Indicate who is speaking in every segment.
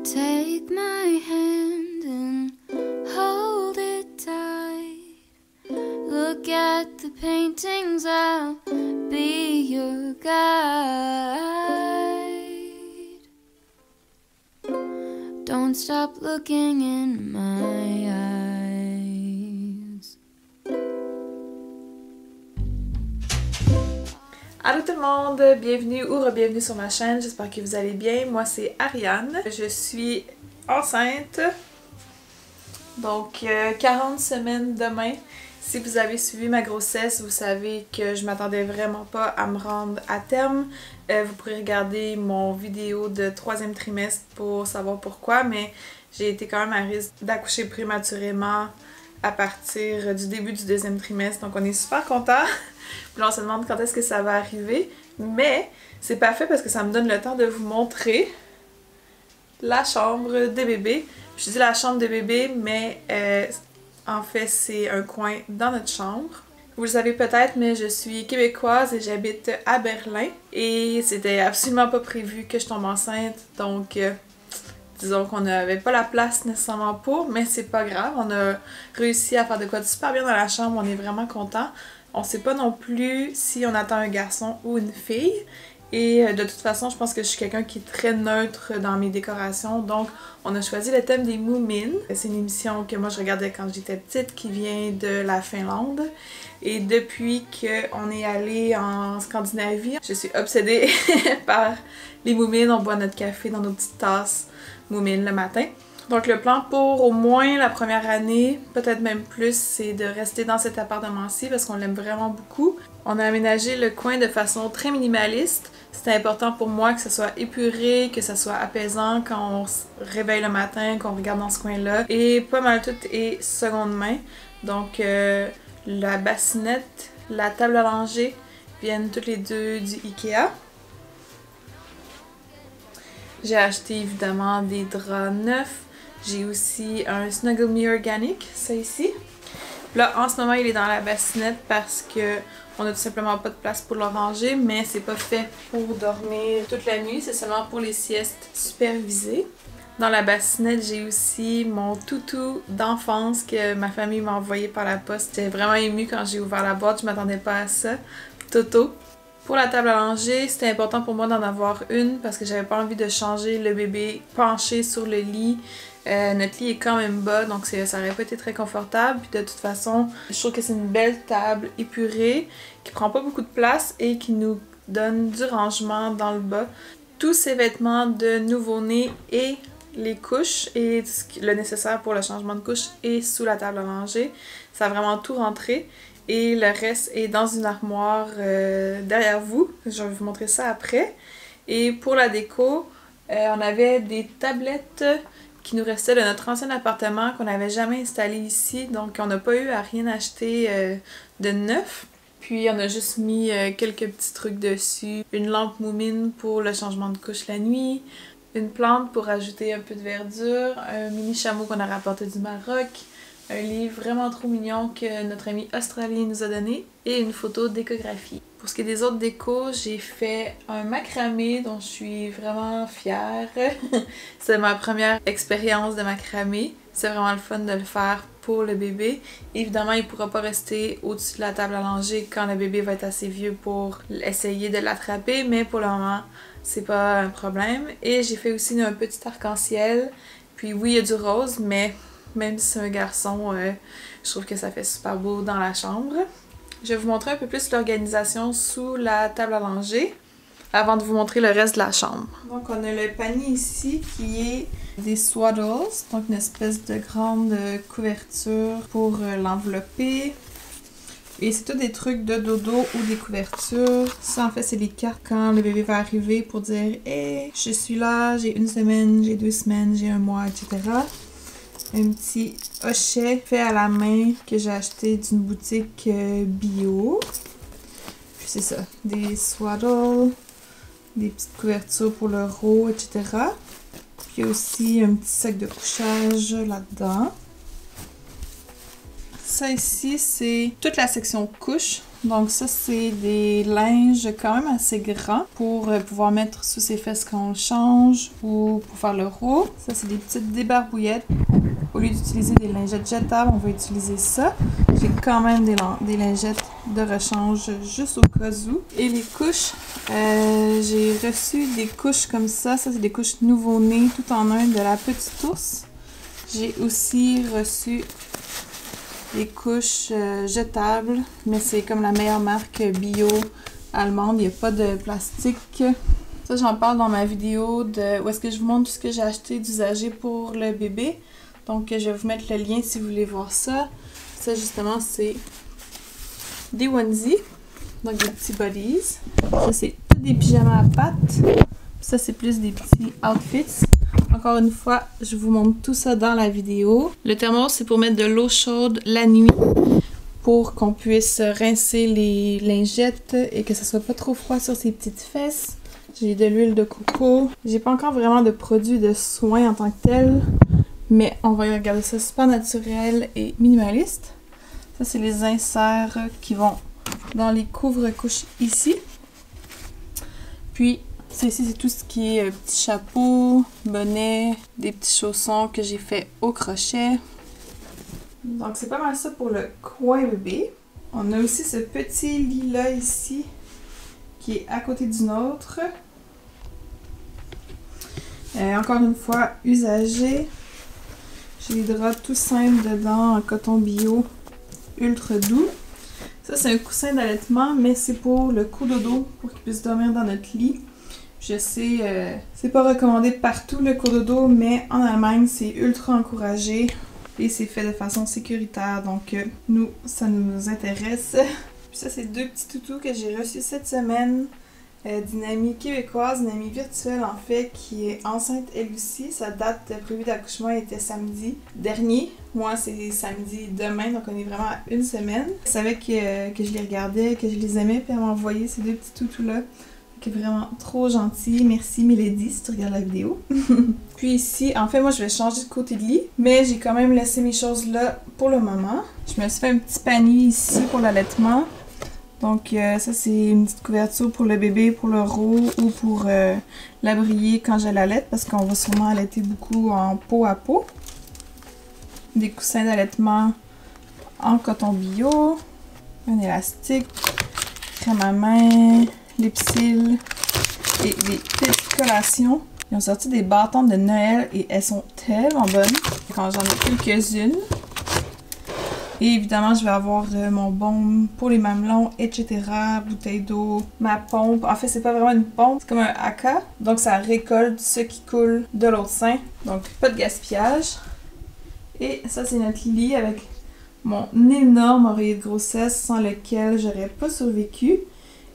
Speaker 1: Take my hand and hold it tight. Look at the paintings, I'll be your guide. Don't stop looking in my eyes.
Speaker 2: Allô tout le monde, bienvenue ou re-bienvenue sur ma chaîne, j'espère que vous allez bien. Moi c'est Ariane, je suis enceinte, donc 40 semaines demain. Si vous avez suivi ma grossesse, vous savez que je m'attendais vraiment pas à me rendre à terme. Vous pourrez regarder mon vidéo de 3e trimestre pour savoir pourquoi, mais j'ai été quand même à risque d'accoucher prématurément à partir du début du 2e trimestre, donc on est super contents. Puis là on se demande quand est-ce que ça va arriver, mais c'est parfait parce que ça me donne le temps de vous montrer la chambre de bébé. Je dis la chambre de bébé, mais en fait c'est un coin dans notre chambre. Vous le savez peut-être, mais je suis québécoise et j'habite à Berlin. Et c'était absolument pas prévu que je tombe enceinte, donc disons qu'on n'avait pas la place nécessairement pour, mais c'est pas grave. On a réussi à faire de quoi de super bien dans la chambre, on est vraiment contents. On sait pas non plus si on attend un garçon ou une fille. Et de toute façon, je pense que je suis quelqu'un qui est très neutre dans mes décorations. Donc, on a choisi le thème des Moomin. C'est une émission que moi je regardais quand j'étais petite, qui vient de la Finlande. Et depuis qu'on est allé en Scandinavie, je suis obsédée par les Moomin. On boit notre café dans nos petites tasses Moomin le matin. Donc le plan pour au moins la première année, peut-être même plus, c'est de rester dans cet appartement-ci parce qu'on l'aime vraiment beaucoup. On a aménagé le coin de façon très minimaliste. C'est important pour moi que ça soit épuré, que ça soit apaisant quand on se réveille le matin, qu'on regarde dans ce coin-là. Et pas mal tout est seconde main. Donc la bassinette, la table à langer viennent toutes les deux du Ikea. J'ai acheté évidemment des draps neufs. J'ai aussi un Snuggle Me Organic, ça ici. Là, en ce moment, il est dans la bassinette parce que on a tout simplement pas de place pour le ranger, mais c'est pas fait pour dormir toute la nuit, c'est seulement pour les siestes supervisées. Dans la bassinette, j'ai aussi mon toutou d'enfance que ma famille m'a envoyé par la poste. J'étais vraiment émue quand j'ai ouvert la boîte, je m'attendais pas à ça. Toto. Pour la table à langer, c'était important pour moi d'en avoir une parce que j'avais pas envie de changer le bébé penché sur le lit. Notre lit est quand même bas, donc ça aurait pas été très confortable. Puis de toute façon, je trouve que c'est une belle table épurée qui prend pas beaucoup de place et qui nous donne du rangement dans le bas. Tous ces vêtements de nouveau-né et les couches et le nécessaire pour le changement de couche est sous la table à langer. Ça a vraiment tout rentré. Et le reste est dans une armoire derrière vous. Je vais vous montrer ça après. Et pour la déco, on avait des tablettes qui nous restaient de notre ancien appartement qu'on n'avait jamais installé ici. Donc on n'a pas eu à rien acheter de neuf. Puis on a juste mis quelques petits trucs dessus. Une lampe Moomin pour le changement de couche la nuit. Une plante pour ajouter un peu de verdure. Un mini chameau qu'on a rapporté du Maroc. Un livre vraiment trop mignon que notre ami australien nous a donné et une photo d'échographie. Pour ce qui est des autres décos, j'ai fait un macramé dont je suis vraiment fière. C'est ma première expérience de macramé. C'est vraiment le fun de le faire pour le bébé. Évidemment, il ne pourra pas rester au-dessus de la table à langer quand le bébé va être assez vieux pour essayer de l'attraper, mais pour le moment, c'est pas un problème. Et j'ai fait aussi un petit arc-en-ciel. Puis oui, il y a du rose, mais même si c'est un garçon, je trouve que ça fait super beau dans la chambre. Je vais vous montrer un peu plus l'organisation sous la table à langer avant de vous montrer le reste de la chambre. Donc on a le panier ici qui est des swaddles, donc une espèce de grande couverture pour l'envelopper. Et c'est tout des trucs de dodo ou des couvertures. Ça en fait c'est les cartes quand le bébé va arriver pour dire « Hey, je suis là, j'ai 1 semaine, j'ai 2 semaines, j'ai 1 mois, etc. » Un petit hochet fait à la main que j'ai acheté d'une boutique bio. Puis c'est ça, des swaddles, des petites couvertures pour le roux, etc. Puis aussi un petit sac de couchage là-dedans. Ça ici, c'est toute la section couche. Donc ça, c'est des linges quand même assez grands pour pouvoir mettre sous ses fesses quand on le change ou pour faire le roux. Ça, c'est des petites débarbouillettes. Au lieu d'utiliser des lingettes jetables, on va utiliser ça. J'ai quand même des lingettes de rechange juste au cas où. Et les couches, j'ai reçu des couches comme ça. Ça, c'est des couches nouveau-né tout en un de la Petite Ours. J'ai aussi reçu des couches jetables, mais c'est comme la meilleure marque bio allemande. Il n'y a pas de plastique. Ça, j'en parle dans ma vidéo où est-ce que je vous montre tout ce que j'ai acheté d'usager pour le bébé. Donc, je vais vous mettre le lien si vous voulez voir ça. Ça, justement, c'est des onesies, donc des petits bodies. Ça, c'est tous des pyjamas à pattes. Ça, c'est plus des petits outfits. Encore une fois, je vous montre tout ça dans la vidéo. Le thermos, c'est pour mettre de l'eau chaude la nuit pour qu'on puisse rincer les lingettes et que ça soit pas trop froid sur ses petites fesses. J'ai de l'huile de coco. J'ai pas encore vraiment de produits de soins en tant que tel, mais on va regarder ça super naturel et minimaliste. Ça, c'est les inserts qui vont dans les couvre-couches ici. Puis, ça ici, c'est tout ce qui est petits chapeaux, bonnets, des petits chaussons que j'ai fait au crochet. Donc, c'est pas mal ça pour le coin bébé. On a aussi ce petit lit-là ici, qui est à côté du nôtre. Encore une fois, usagé. J'ai des draps tout simples dedans, en coton bio, ultra doux. Ça, c'est un coussin d'allaitement, mais c'est pour le cododo, pour qu'il puisse dormir dans notre lit. Je sais, c'est pas recommandé partout le cododo, mais en Allemagne, c'est ultra encouragé et c'est fait de façon sécuritaire. Donc, nous, ça nous intéresse. Puis ça, c'est deux petits toutous que j'ai reçus cette semaine d'une amie québécoise, une amie virtuelle en fait, qui est enceinte elle aussi. Sa date prévue d'accouchement était samedi dernier. Moi, c'est samedi demain, donc on est vraiment à une semaine. Elle savait que je les regardais, que je les aimais, puis elle m'a envoyé ces deux petits toutous-là. Qui est vraiment trop gentil. Merci Milady si tu regardes la vidéo. Puis ici, en fait, moi je vais changer de côté de lit, mais j'ai quand même laissé mes choses là pour le moment. Je me suis fait un petit panier ici pour l'allaitement. Donc ça, c'est une petite couverture pour le bébé, pour le roux ou pour l'abrier quand je l'allaite, parce qu'on va sûrement allaiter beaucoup en peau à peau. Des coussins d'allaitement en coton bio, un élastique, crème à main, Lipsil et des petites collations. Ils ont sorti des bâtons de Noël et elles sont tellement bonnes. Quand j'en ai quelques-unes. Et évidemment, je vais avoir mon baume pour les mamelons, etc. Bouteille d'eau, ma pompe. En fait, c'est pas vraiment une pompe, c'est comme un haka. Donc, ça récolte ce qui coule de l'autre sein. Donc, pas de gaspillage. Et ça, c'est notre lit avec mon énorme oreiller de grossesse sans lequel j'aurais pas survécu.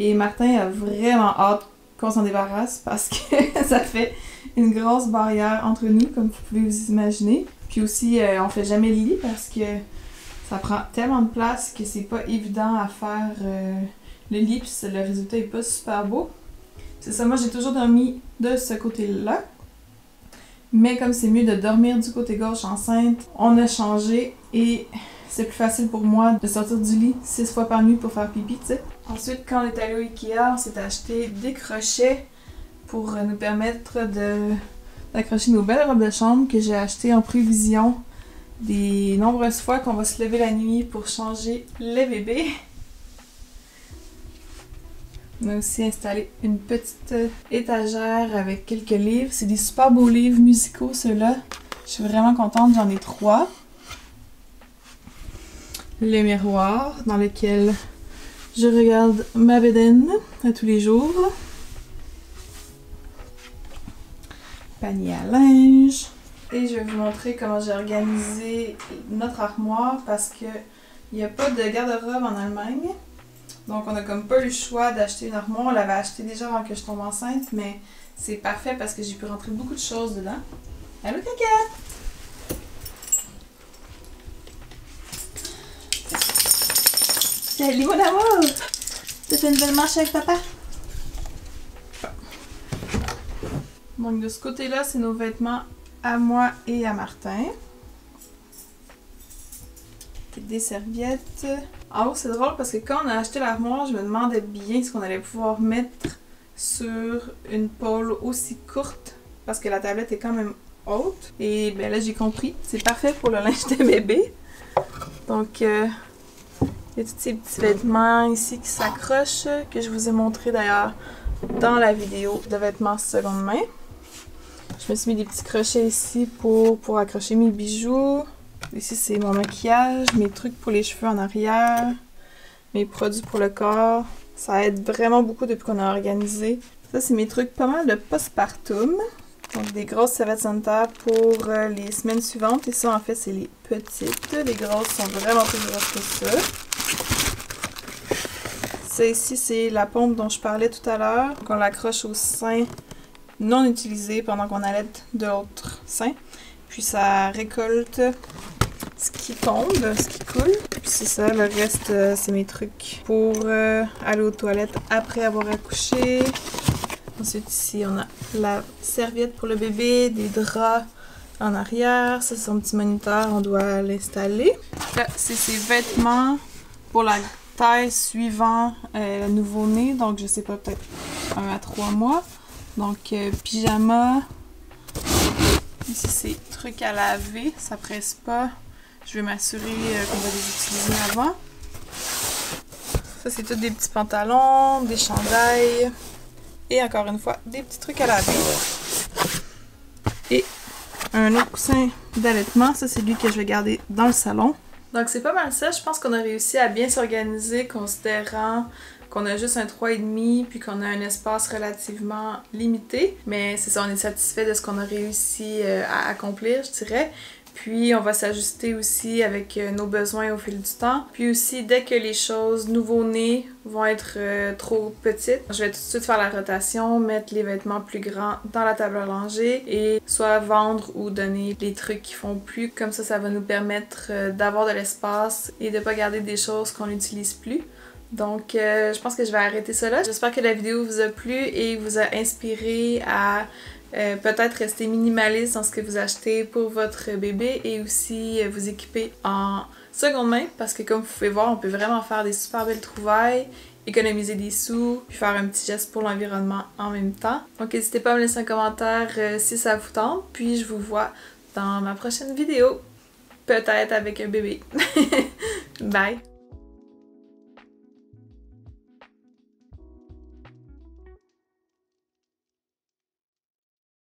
Speaker 2: Et Martin a vraiment hâte qu'on s'en débarrasse parce que ça fait une grosse barrière entre nous, comme vous pouvez vous imaginer. Puis aussi, on fait jamais le lit parce que ça prend tellement de place que c'est pas évident à faire le lit, puis le résultat est pas super beau. C'est ça, moi j'ai toujours dormi de ce côté-là. Mais comme c'est mieux de dormir du côté gauche enceinte, on a changé et c'est plus facile pour moi de sortir du lit 6 fois par nuit pour faire pipi, tu sais. Ensuite, quand on est allé au Ikea, on s'est acheté des crochets pour nous permettre d'accrocher nos belles robes de chambre que j'ai achetées en prévision des nombreuses fois qu'on va se lever la nuit pour changer les bébés. On a aussi installé une petite étagère avec quelques livres. C'est des super beaux livres musicaux, ceux-là. Je suis vraiment contente, j'en ai 3. Le miroir dans lequel je regarde ma bedaine à tous les jours. Panier à linge. Et je vais vous montrer comment j'ai organisé notre armoire parce que il n'y a pas de garde-robe en Allemagne. Donc on a comme pas eu le choix d'acheter une armoire. On l'avait acheté déjà avant que je tombe enceinte, mais c'est parfait parce que j'ai pu rentrer beaucoup de choses dedans. Allô caca! Salut mon amour! Tu fais une belle marche avec papa? Donc de ce côté-là, c'est nos vêtements à moi et à Martin. Des serviettes. En haut, c'est drôle parce que quand on a acheté l'armoire, je me demandais bien ce qu'on allait pouvoir mettre sur une pôle aussi courte parce que la tablette est quand même haute. Et ben là, j'ai compris. C'est parfait pour le linge de bébé. Donc, il y a tous ces petits vêtements ici qui s'accrochent que je vous ai montré d'ailleurs dans la vidéo de vêtements seconde main. Je me suis mis des petits crochets ici pour accrocher mes bijoux. Ici, c'est mon maquillage, mes trucs pour les cheveux en arrière, mes produits pour le corps. Ça aide vraiment beaucoup depuis qu'on a organisé. Ça, c'est mes trucs pas mal de postpartum. Donc, des grosses serviettes sanitaires pour les semaines suivantes. Et ça, en fait, c'est les petites. Les grosses sont vraiment plus grosses que ça. Ça ici, c'est la pompe dont je parlais tout à l'heure. Donc, on l'accroche au sein non utilisé pendant qu'on allaite de l'autre sein. Puis ça récolte ce qui tombe, ce qui coule. Puis c'est ça, le reste, c'est mes trucs pour aller aux toilettes après avoir accouché. Ensuite, ici, on a la serviette pour le bébé, des draps en arrière. Ça, c'est son petit moniteur, on doit l'installer. Là, c'est ses vêtements pour la taille suivant le nouveau-né. Donc, je sais pas, peut-être 1 à 3 mois. Donc, pyjama. Ici, c'est trucs à laver. Ça presse pas. Je vais m'assurer qu'on va les utiliser avant. Ça, c'est tous des petits pantalons, des chandails. Et encore une fois, des petits trucs à laver. Et un autre coussin d'allaitement. Ça, c'est lui que je vais garder dans le salon. Donc, c'est pas mal ça. Je pense qu'on a réussi à bien s'organiser considérant qu'on a juste un 3,5 puis qu'on a un espace relativement limité. Mais c'est ça, on est satisfait de ce qu'on a réussi à accomplir, je dirais. Puis on va s'ajuster aussi avec nos besoins au fil du temps. Puis aussi, dès que les choses nouveau-nés vont être trop petites, je vais tout de suite faire la rotation, mettre les vêtements plus grands dans la table à langer et soit vendre ou donner les trucs qui font plus. Comme ça va nous permettre d'avoir de l'espace et de pas garder des choses qu'on n'utilise plus. Donc, je pense que je vais arrêter ça là. J'espère que la vidéo vous a plu et vous a inspiré à peut-être rester minimaliste dans ce que vous achetez pour votre bébé et aussi vous équiper en seconde main parce que comme vous pouvez voir, on peut vraiment faire des super belles trouvailles, économiser des sous, puis faire un petit geste pour l'environnement en même temps. Donc, n'hésitez pas à me laisser un commentaire si ça vous tente, puis je vous vois dans ma prochaine vidéo, peut-être avec un bébé. Bye!